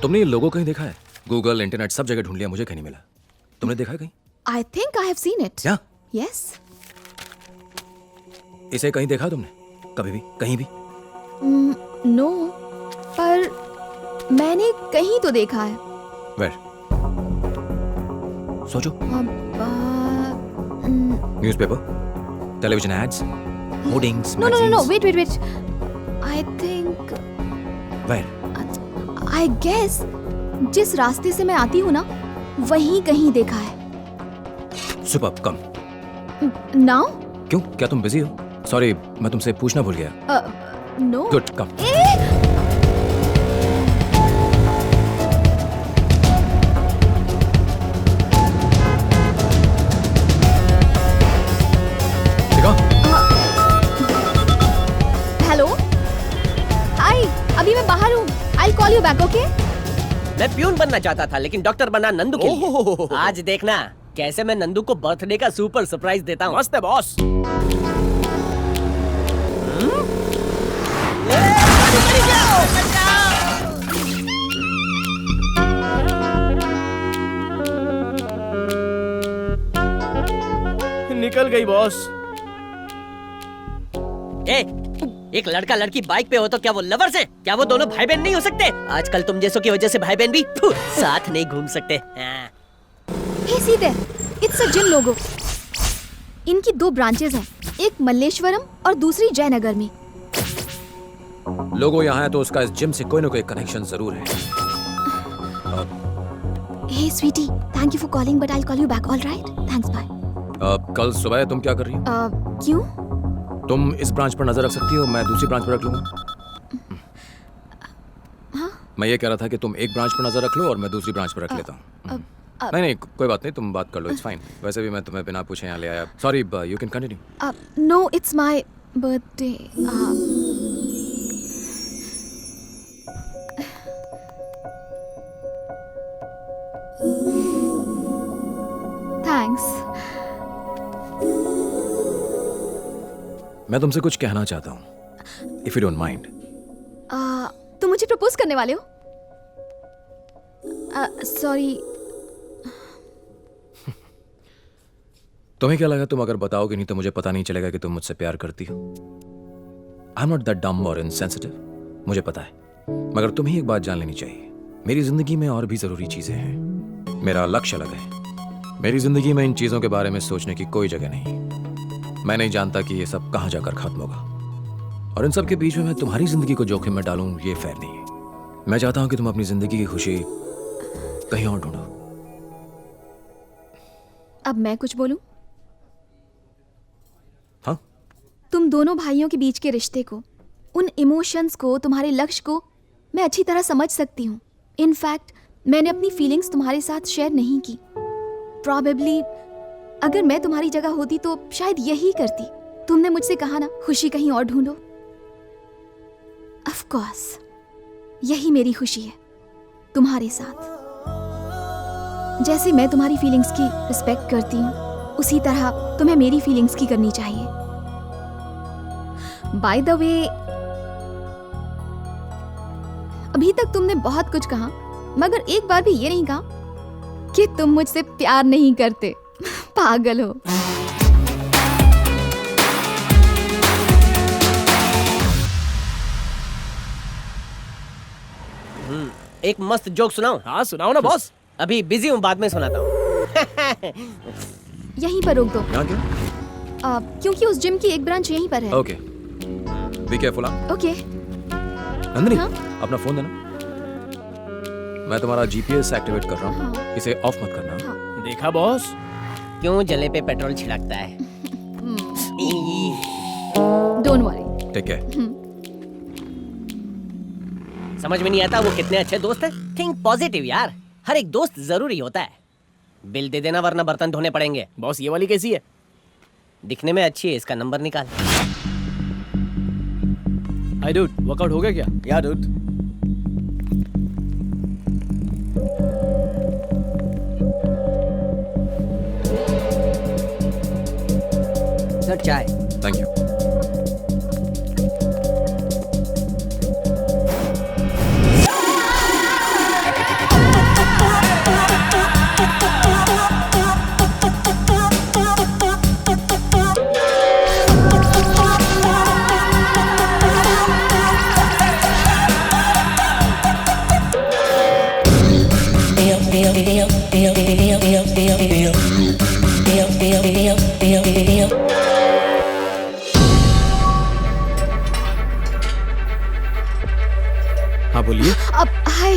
तुमने ये लोगो कहीं देखा है? गूगल, इंटरनेट सब जगह ढूंढ लिया, मुझे कहीं नहीं मिला। तुमने देखा है कहीं? I think I have seen it. क्या? Yes. इसे कहीं देखा तुमने? कभी भी? कहीं भी? No. पर मैंने कहीं तो देखा है। Where? सोचो। Newspaper, television ads, hoardings, No. Wait. I think. Where? I guess जिस रास्ते से मैं आती हूँ ना, वहीं कहीं देखा है। Superb, come. Now? क्यों? क्या तुम बिजी हो? सॉरी, मैं तुमसे पूछना भूल गया। No. Good, come. देखो? हेलो। हाय, अभी मैं बाहर हूँ। I'll call you back, okay? मैं प्यून बनना चाहता था लेकिन डॉक्टर बना नंदू के लिए। आज देखना कैसे मैं नंदू को बर्थडे का सुपर सरप्राइज देता हूँ। मस्त है बॉस। निकल गई बॉस। एक लड़का लड़की बाइक पे हो तो क्या वो लवर्स हैं? क्या वो दोनों भाई बहन नहीं हो सकते? आजकल तुम जैसों की वजह से भाई बहन भी साथ नहीं घूम सकते। Hey, see there. It's a gym logo. इनकी 2 ब्रांचेस हैं, एक मल्लेश्वरम और दूसरी जयनगर में। लोगो यहाँ है तो उसका इस जिम से कोई ना कोई कनेक्शन जरूर है। Hey, sweetie. Thank you for calling, but I'll call you back. All right? Thanks. Bye. कल सुबह तुम क्या कर रही हो? क्यों? तुम इस ब्रांच पर नजर रख सकती हो, मैं दूसरी ब्रांच पर रख लूंगा। हाँ? मैं ये कह रहा था कि तुम एक ब्रांच पर नजर रख लो और मैं दूसरी ब्रांच पर रख लेता हूँ। नहीं, कोई बात नहीं, तुम बात कर लो, इट्स फाइन। वैसे भी मैं तुम्हें बिना पूछे यहाँ ले आया। Sorry, you can continue. No, it's my birthday. Thanks. मैं तुमसे कुछ कहना चाहता हूँ, इफ यू डोंट माइंड। तुम मुझे प्रपोज करने वाले हो? सॉरी। तुम्हें क्या लगा तुम अगर बताओगे नहीं तो मुझे पता नहीं चलेगा कि तुम मुझसे प्यार करती हो? I am not that dumb और इनसेंसिटिव, मुझे पता है, मगर तुम्हें एक बात जान लेनी चाहिए, मेरी जिंदगी में और भी जरूरी चीजें हैं। मेरा लक्ष्य अलग है। मेरी जिंदगी में इन चीजों के बारे में सोचने की कोई जगह नहीं। मैं नहीं जानता कि ये सब कहां जाकर खत्म होगा, और इन सब के बीच में मैं तुम्हारी जिंदगी को जोखिम में डालूं, ये फेयर नहीं है। मैं चाहता हूं कि तुम अपनी जिंदगी की खुशी कहीं और ढूंढो। अब मैं कुछ बोलूं? हाँ? तुम दोनों भाइयों के बीच के रिश्ते को, उन इमोशंस को, तुम्हारे लक्ष्य को मैं अच्छी तरह समझ सकती हूँ। इनफैक्ट मैंने अपनी फीलिंग्स तुम्हारे साथ शेयर नहीं की। प्रॉबेबली अगर मैं तुम्हारी जगह होती तो शायद यही करती। तुमने मुझसे कहा ना, खुशी कहीं और ढूंढो। ऑफ कोर्स यही मेरी खुशी है, तुम्हारे साथ। जैसे मैं तुम्हारी फीलिंग्स की रिस्पेक्ट करती हूँ, उसी तरह तुम्हें मेरी फीलिंग्स की करनी चाहिए। बाय द वे, अभी तक तुमने बहुत कुछ कहा, मगर एक बार भी ये नहीं कहा कि तुम मुझसे प्यार नहीं करते। पागल हो। एक मस्त जोक सुनाऊं? हाँ सुनाओ ना बॉस। अभी बिजी हूँ, बाद में सुनाता हूँ। यहीं पर रोक दो। यहाँ क्यों? क्योंकि उस जिम की एक ब्रांच यहीं पर है। Okay, be careful. Okay. Nandini, हाँ? अपना फोन देना। मैं तुम्हारा जीपीएस एक्टिवेट कर रहा हूँ, हाँ। इसे ऑफ मत करना। हाँ। देखा बॉस, क्यों जले पे पेट्रोल छिड़कता है? Don't worry. ठीक है। समझ में नहीं आता वो कितने अच्छे दोस्त हैं। थिंक पॉजिटिव यार, हर एक दोस्त जरूरी होता है। बिल दे देना वरना बर्तन धोने पड़ेंगे। बॉस ये वाली कैसी है? दिखने में अच्छी है, इसका नंबर निकाल। हाय डूड, वर्कआउट हो गया क्या? या डूड, सर चाय। Thank you. हाँ बोलिए। अब हाय,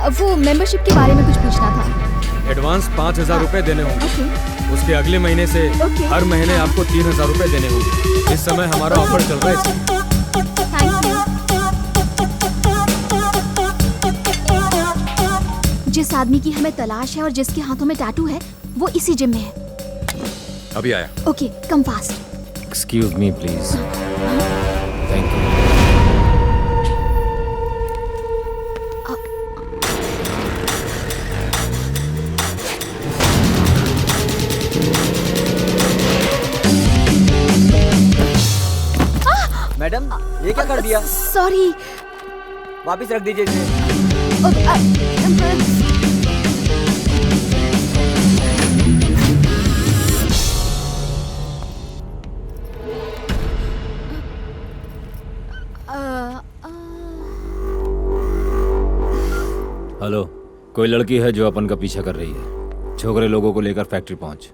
वो मेंबरशिप के बारे में कुछ पूछना था। एडवांस 5,000 रुपए देने होंगे। ओके। उसके अगले महीने से ओके। हर महीने आपको 3,000 रुपए देने होंगे। इस समय हमारा ऑफर चल रहा है इसलिए। Thank you. जिस आदमी की हमें तलाश है और जिसके हाथों में टैटू है वो इसी जिम में है। अभी आया। Okay, come fast. Excuse me please. Thank you. Madam ये क्या कर दिया? सॉरी। वापस रख दीजिए इसे। हेलो, कोई लड़की है जो अपन का पीछा कर रही है। छोकरे लोगों को लेकर फैक्ट्री पहुंच।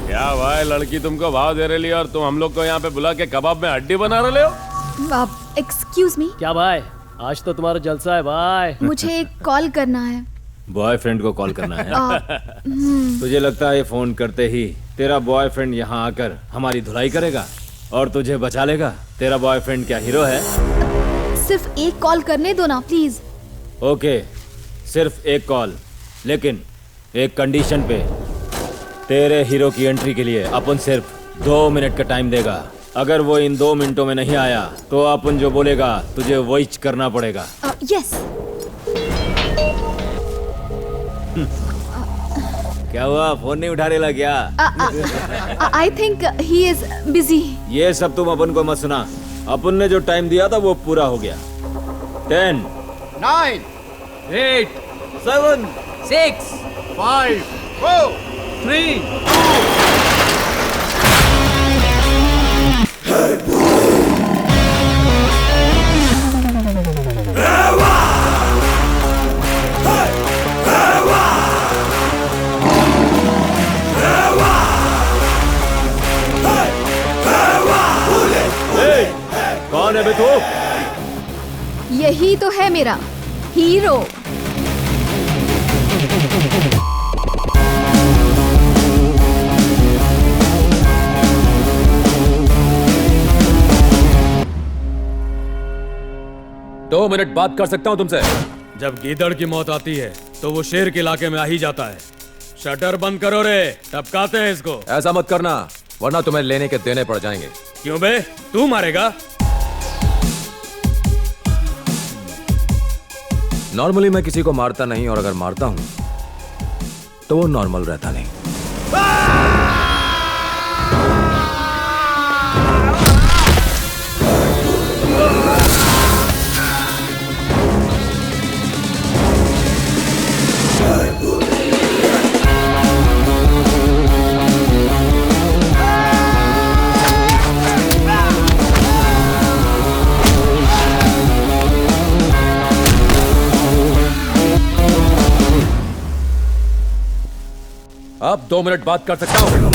क्या भाई, लड़की तुमको भाव दे रही और तुम हम लोग को यहाँ पे बुला के कबाब में हड्डी बना रहे हो? एक्सक्यूज मी, क्या भाई, आज तो तुम्हारा जलसा है भाई। मुझे एक कॉल करना है। बॉयफ्रेंड को कॉल करना है। तुझे लगता है ये फोन करते ही तेरा बॉयफ्रेंड यहाँ आकर हमारी धुलाई करेगा और तुझे बचा लेगा? तेरा बॉयफ्रेंड क्या हीरो है? सिर्फ एक कॉल करने दो ना प्लीज। ओके, सिर्फ एक कॉल, लेकिन एक कंडीशन पे। तेरे हीरो की एंट्री के लिए अपन सिर्फ 2 मिनट का टाइम देगा। अगर वो इन 2 मिनटों में नहीं आया तो अपन जो बोलेगा तुझे वही करना पड़ेगा। यस। क्या हुआ, फोन नहीं उठा रहा क्या? I think he is busy. ये सब तुम अपन को मत सुना। अपन ने जो टाइम दिया था वो पूरा हो गया। 10 9 8 7 6 5 4 3 कौन है बे तू? यही तो है मेरा हीरो। दो मिनट बात कर सकता हूं तुमसे? जब गीदड़ की मौत आती है तो वो शेर के इलाके में आ ही जाता है। शटर बंद करो रे, टपकाते हैं इसको। ऐसा मत करना वरना तुम्हें लेने के देने पड़ जाएंगे। क्यों बे, तू मारेगा? नॉर्मली मैं किसी को मारता नहीं, और अगर मारता हूं तो वो नॉर्मल रहता नहीं। अब 2 मिनट बात कर सकता हूं।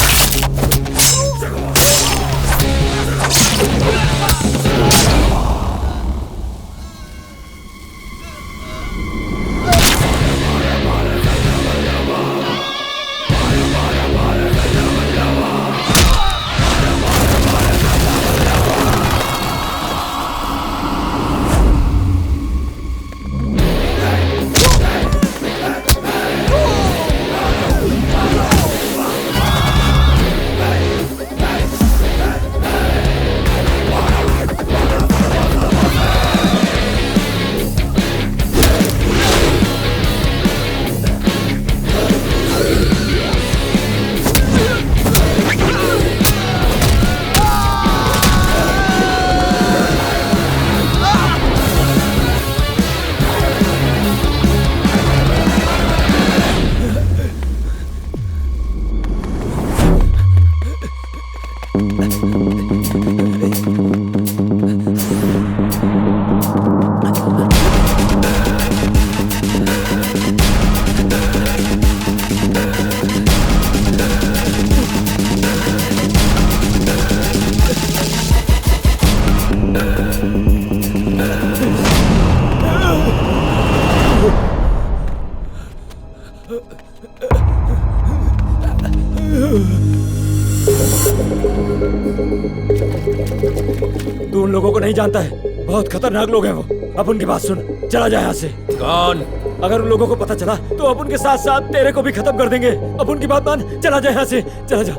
जानता है, बहुत खतरनाक लोग हैं वो। अब उनकी बात सुन, चला जाए यहाँ से। कौन? अगर उन लोगों को पता चला तो अब उनके साथ साथ तेरे को भी खत्म कर देंगे। अब उनकी बात मान, चला जाए यहाँ से, चला जा।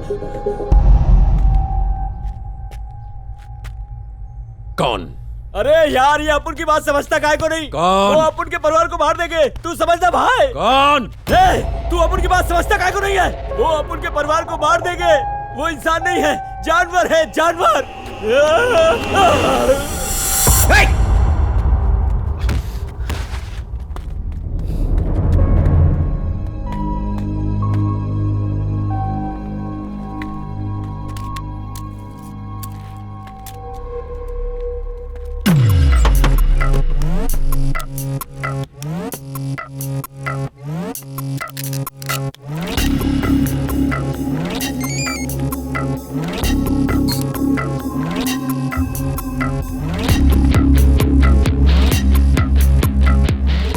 कौन? अरे यार, ये अपन की बात समझता काहे को नहीं? कौन? वो अपन के परिवार को मार देंगे, तू समझना भाई। कौन? तू अपन की बात समझता काहे को नहीं है? वो अपन के परिवार को मार देंगे। वो इंसान नहीं है, जानवर है, जानवर।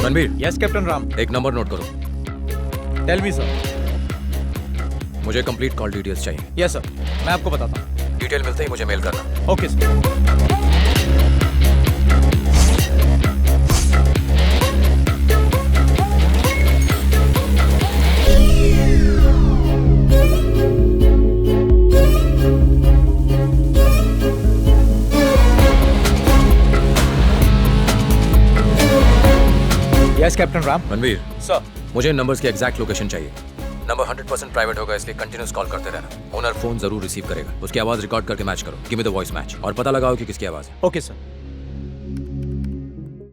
Ranbir, yes captain Ram. एक नंबर नोट करो। Tell me sir. मुझे कंप्लीट कॉल डिटेल्स चाहिए। यस सर, मैं आपको बताता हूँ। डिटेल मिलते ही मुझे मेल करना। Okay sir. Yes captain Ram. Ranbir, sir. मुझे नंबर्स की एग्जैक्ट लोकेशन चाहिए। नंबर 100% प्राइवेट होगा, इसलिए कंटिन्यूस कॉल करते रहना। ओनर फोन जरूर रिसीव करेगा, उसकी आवाज रिकॉर्ड करके मैच करो। Give me the voice match और पता लगाओ कि किसकी आवाज है। Okay sir.